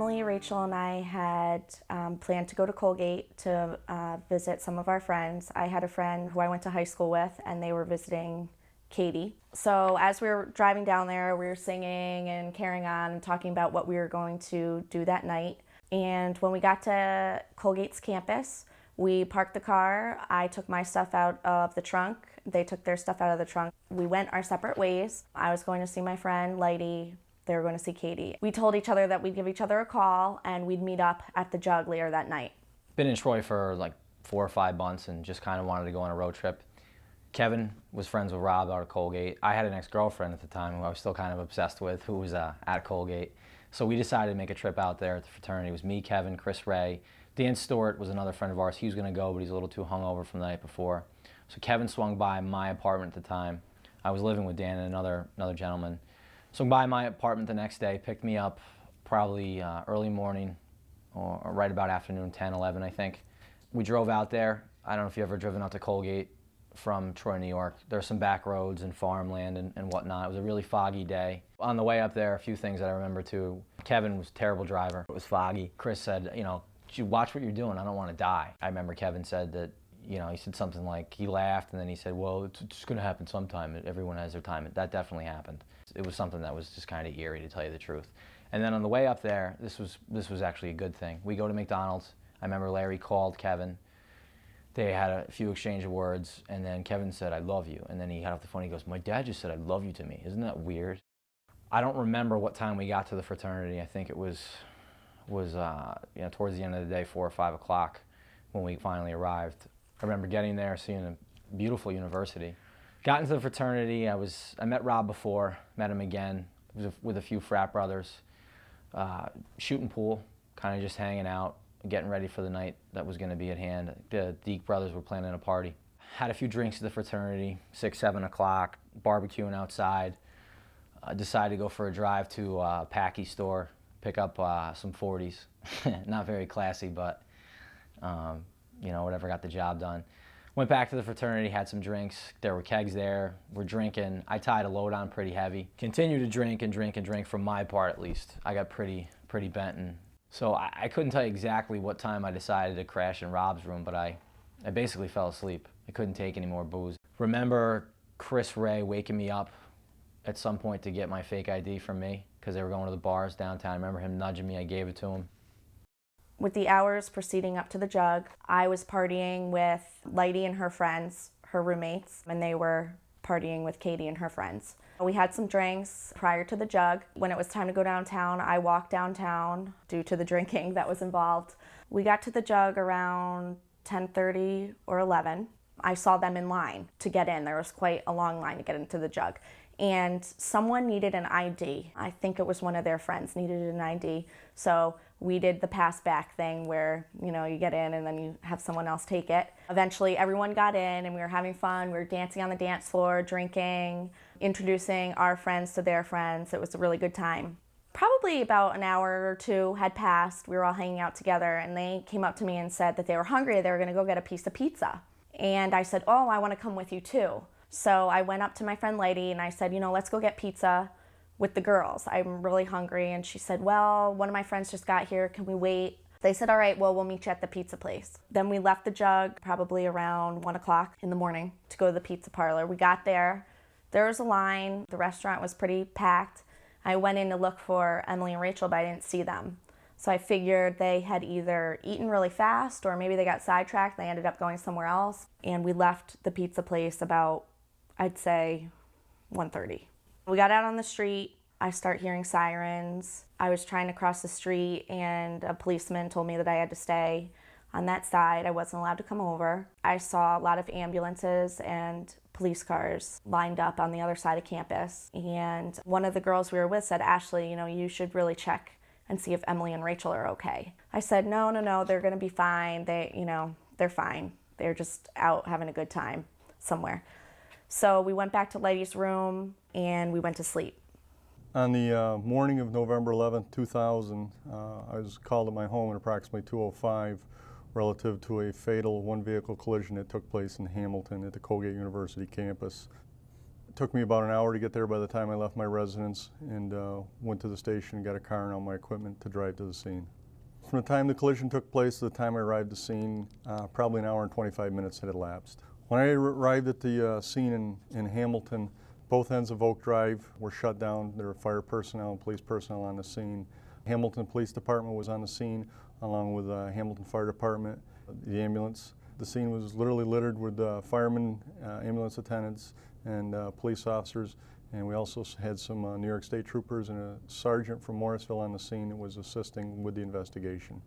Emily, Rachel, and I had planned to go to Colgate to visit some of our friends. I had a friend who I went to high school with, and they were visiting Katie. So as we were driving down there, we were singing and carrying on and talking about what we were going to do that night. And when we got to Colgate's campus, we parked the car. I took my stuff out of the trunk. They took their stuff out of the trunk. We went our separate ways. I was going to see my friend, Lighty. They were going to see Katie. We told each other that we'd give each other a call and we'd meet up at the Jug later that night. Been in Troy for like 4 or 5 months and just kind of wanted to go on a road trip. Kevin was friends with Rob out of Colgate. I had an ex-girlfriend at the time who I was still kind of obsessed with, who was at Colgate. So we decided to make a trip out there at the fraternity. It was me, Kevin, Chris Ray. Dan Stewart was another friend of ours. He was going to go, but he's a little too hungover from the night before. So Kevin swung by my apartment at the time. I was living with Dan and another gentleman. Swung by my apartment the next day, picked me up probably early morning or right about afternoon, 10, 11, I think. We drove out there. I don't know if you've ever driven out to Colgate from Troy, New York. There's some back roads and farmland and whatnot. It was a really foggy day. On the way up there, a few things that I remember too. Kevin was a terrible driver. It was foggy. Chris said, you know, watch what you're doing. I don't want to die. I remember Kevin said that, you know, he said something like, he laughed and then he said, well, it's going to happen sometime. Everyone has their time. That definitely happened. It was something that was just kind of eerie, to tell you the truth. And then on the way up there, this was actually a good thing. We go to McDonald's. I remember Larry called Kevin. They had a few exchange of words, and then Kevin said, I love you. And then he got off the phone, he goes, my dad just said I love you to me. Isn't that weird? I don't remember what time we got to the fraternity. I think it was you know, towards the end of the day, 4 or 5 o'clock when we finally arrived. I remember getting there, seeing a beautiful university. Got into the fraternity. I met Rob before, met him again with a few frat brothers. Shooting pool, kind of just hanging out, getting ready for the night that was going to be at hand. The Deke brothers were planning a party. Had a few drinks at the fraternity, 6, 7 o'clock, barbecuing outside. Decided to go for a drive to a Packy store, pick up some 40s. Not very classy, but you know, whatever, got the job done. Went back to the fraternity, had some drinks. There were kegs there. We're drinking. I tied a load on pretty heavy. Continued to drink and drink and drink, from my part at least. I got pretty bent. And so I couldn't tell you exactly what time I decided to crash in Rob's room, but I basically fell asleep. I couldn't take any more booze. Remember Chris Ray waking me up at some point to get my fake ID from me because they were going to the bars downtown. I remember him nudging me. I gave it to him. With the hours proceeding up to the Jug, I was partying with Lighty and her friends, her roommates, and they were partying with Katie and her friends. We had some drinks prior to the Jug. When it was time to go downtown, I walked downtown due to the drinking that was involved. We got to the Jug around 10:30 or 11. I saw them in line to get in. There was quite a long line to get into the Jug. And someone needed an ID. I think it was one of their friends needed an ID. So we did the pass back thing where, you know, you get in and then you have someone else take it. Eventually everyone got in and we were having fun. We were dancing on the dance floor, drinking, introducing our friends to their friends. It was a really good time. Probably about an hour or two had passed. We were all hanging out together and they came up to me and said that they were hungry. They were gonna go get a piece of pizza. And I said, oh, I wanna come with you too. So I went up to my friend Lighty and I said, you know, let's go get pizza with the girls. I'm really hungry. And she said, well, one of my friends just got here. Can we wait? They said, all right, well, we'll meet you at the pizza place. Then we left the Jug probably around 1 o'clock in the morning to go to the pizza parlor. We got there. There was a line. The restaurant was pretty packed. I went in to look for Emily and Rachel, but I didn't see them. So I figured they had either eaten really fast or maybe they got sidetracked. They ended up going somewhere else. And we left the pizza place about, I'd say, 1:30. We got out on the street. I start hearing sirens. I was trying to cross the street and a policeman told me that I had to stay on that side. I wasn't allowed to come over. I saw a lot of ambulances and police cars lined up on the other side of campus. And one of the girls we were with said, Ashley, you know, you should really check and see if Emily and Rachel are okay. I said, no, they're gonna be fine. They're fine. They're just out having a good time somewhere. So we went back to Lighty's room and we went to sleep. On the morning of November 11th, 2000, I was called at my home at approximately 2:05 relative to a fatal one-vehicle collision that took place in Hamilton at the Colgate University campus. It took me about an hour to get there by the time I left my residence, and went to the station, got a car and all my equipment to drive to the scene. From the time the collision took place to the time I arrived at the scene, probably an hour and 25 minutes had elapsed. When I arrived at the scene in Hamilton, both ends of Oak Drive were shut down. There were fire personnel and police personnel on the scene. Hamilton Police Department was on the scene, along with Hamilton Fire Department, the ambulance. The scene was literally littered with firemen, ambulance attendants, and police officers. And we also had some New York State troopers and a sergeant from Morrisville on the scene that was assisting with the investigation.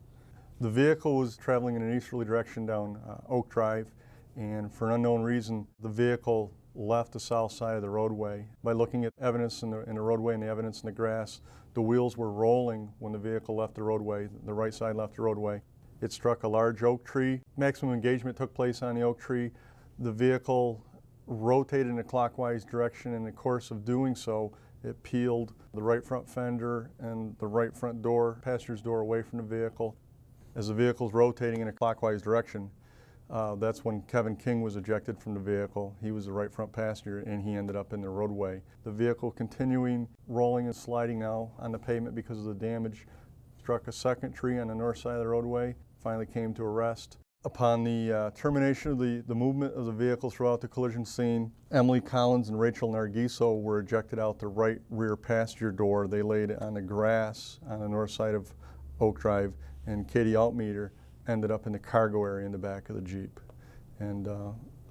The vehicle was traveling in an easterly direction down Oak Drive, and for an unknown reason, the vehicle left the south side of the roadway. By looking at evidence in the roadway and the evidence in the grass, the wheels were rolling when the vehicle left the roadway. The right side left the roadway. It struck a large oak tree. Maximum engagement took place on the oak tree. The vehicle rotated in a clockwise direction. In the course of doing so, it peeled the right front fender and the right front door, passenger's door, away from the vehicle. As the vehicle's rotating in a clockwise direction, that's when Kevin King was ejected from the vehicle. He was the right front passenger, and he ended up in the roadway. The vehicle, continuing rolling and sliding now on the pavement because of the damage, struck a second tree on the north side of the roadway, finally came to a rest. Upon the termination of the movement of the vehicle throughout the collision scene, Emily Collins and Rachel Nargiso were ejected out the right rear passenger door. They laid on the grass on the north side of Oak Drive, and Katie Altmeter ended up in the cargo area in the back of the Jeep. And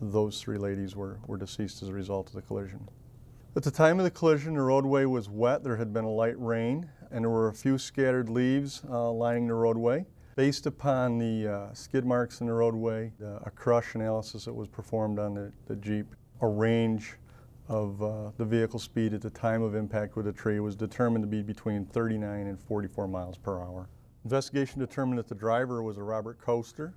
those three ladies were deceased as a result of the collision. At the time of the collision, the roadway was wet. There had been a light rain, and there were a few scattered leaves lining the roadway. Based upon the skid marks in the roadway, a crush analysis that was performed on the Jeep, a range of the vehicle speed at the time of impact with the tree was determined to be between 39 and 44 miles per hour. Investigation determined that the driver was a Robert Coaster.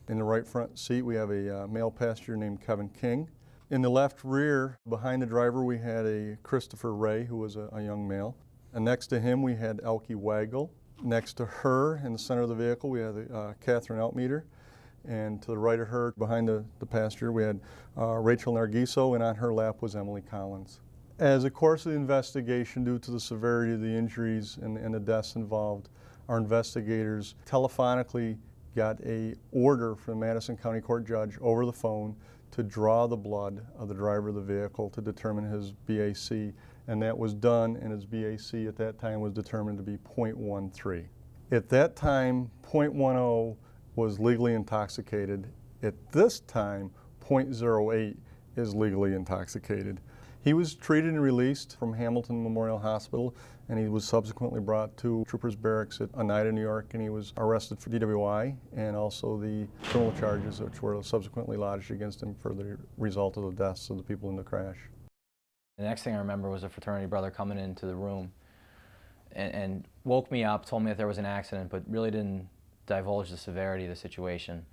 In the right front seat, we have a male passenger named Kevin King. In the left rear, behind the driver, we had a Christopher Ray, who was a young male. And next to him, we had Elkie Waggle. Next to her, in the center of the vehicle, we had Catherine Altmeter. And to the right of her, behind the passenger, we had Rachel Nargiso, and on her lap was Emily Collins. As a course of the investigation, due to the severity of the injuries and the deaths involved, our investigators telephonically got an order from the Madison County Court judge over the phone to draw the blood of the driver of the vehicle to determine his BAC, and that was done, and his BAC at that time was determined to be .13. At that time, .10 was legally intoxicated. At this time, .08 is legally intoxicated. He was treated and released from Hamilton Memorial Hospital, and he was subsequently brought to Troopers Barracks at Oneida, New York, and he was arrested for DWI and also the criminal charges which were subsequently lodged against him for the result of the deaths of the people in the crash. The next thing I remember was a fraternity brother coming into the room and woke me up, told me that there was an accident, but really didn't divulge the severity of the situation.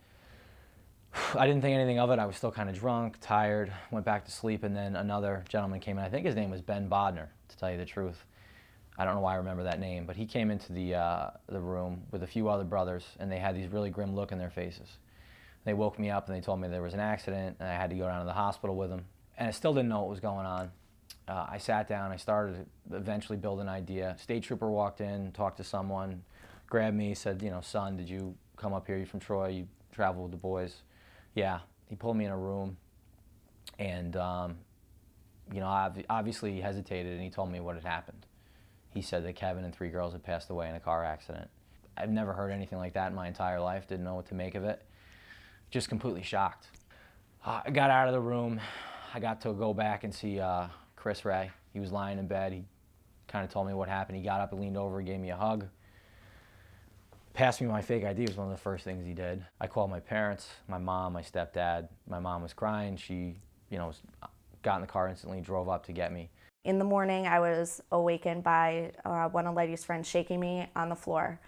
I didn't think anything of it. I was still kind of drunk, tired, went back to sleep, and then another gentleman came in. I think his name was Ben Bodner, to tell you the truth. I don't know why I remember that name, but he came into the room with a few other brothers, and they had these really grim look in their faces. They woke me up and they told me there was an accident, and I had to go down to the hospital with them. And I still didn't know what was going on. I sat down, I started to eventually build an idea. State trooper walked in, talked to someone, grabbed me, said, son, did you come up here? You from Troy? You travel with the boys? Yeah. He pulled me in a room, and obviously he hesitated, and he told me what had happened. He said that Kevin and 3 girls had passed away in a car accident. I've never heard anything like that in my entire life, didn't know what to make of it. Just completely shocked. I got out of the room. I got to go back and see Chris Ray. He was lying in bed. He kind of told me what happened. He got up and leaned over and gave me a hug. Passed me my fake ID was one of the first things he did. I called my parents, my mom, my stepdad. My mom was crying. She, got in the car instantly, drove up to get me. In the morning, I was awakened by one of Lady's friends shaking me on the floor,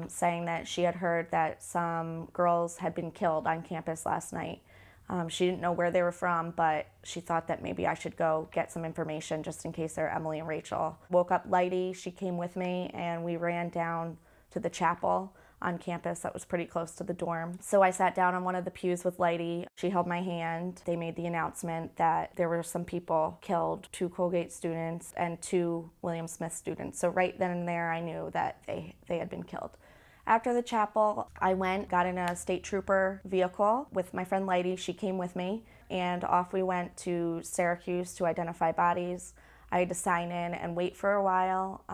saying that she had heard that some girls had been killed on campus last night. She didn't know where they were from, but she thought that maybe I should go get some information just in case they're Emily and Rachel. Woke up Lady, she came with me, and we ran down to the chapel on campus that was pretty close to the dorm. So I sat down on one of the pews with Lighty. She held my hand. They made the announcement that there were some people killed, 2 Colgate students and 2 William Smith students. So right then and there I knew that they had been killed. After the chapel, I got in a state trooper vehicle with my friend Lighty. She came with me, and off we went to Syracuse to identify bodies. I had to sign in and wait for a while.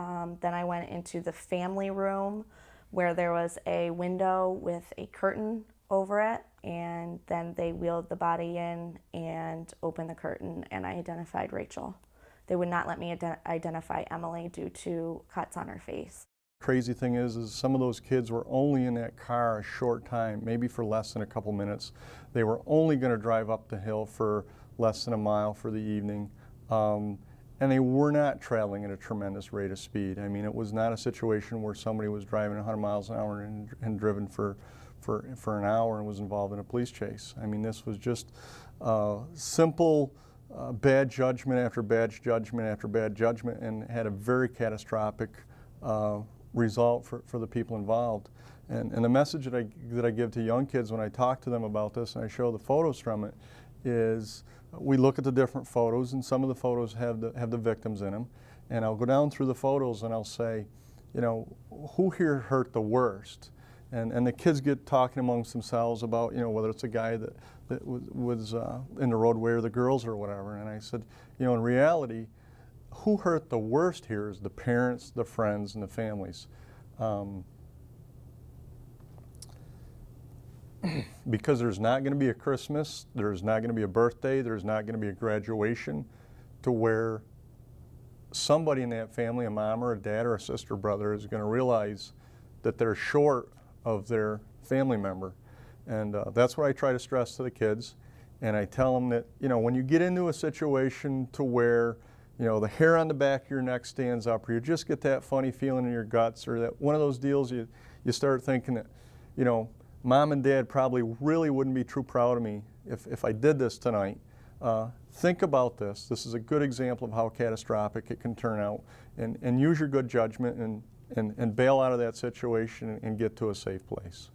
Then I went into the family room where there was a window with a curtain over it, and then they wheeled the body in and opened the curtain, and I identified Rachel. They would not let me identify Emily due to cuts on her face. Crazy thing is some of those kids were only in that car a short time, maybe for less than a couple minutes. They were only going to drive up the hill for less than a mile for the evening. And they were not traveling at a tremendous rate of speed. I mean, it was not a situation where somebody was driving 100 miles an hour and driven for an hour and was involved in a police chase. I mean, this was just simple bad judgment after bad judgment after bad judgment, and had a very catastrophic result for the people involved. And the message that I give to young kids when I talk to them about this and I show the photos from it is we look at the different photos, and some of the photos have the victims in them. And I'll go down through the photos and I'll say, you know, who here hurt the worst? And the kids get talking amongst themselves about, you know, whether it's a guy that was in the roadway or the girls or whatever. And I said, you know, in reality, who hurt the worst here is the parents, the friends, and the families. Because there's not going to be a Christmas, there's not going to be a birthday, there's not going to be a graduation to where somebody in that family, a mom or a dad or a sister or brother, is going to realize that they're short of their family member. And that's what I try to stress to the kids. And I tell them that, you know, when you get into a situation to where, you know, the hair on the back of your neck stands up, or you just get that funny feeling in your guts, or that one of those deals you start thinking that, you know, Mom and Dad probably really wouldn't be too proud of me if I did this tonight. Think about this. This is a good example of how catastrophic it can turn out, and use your good judgment and bail out of that situation and get to a safe place.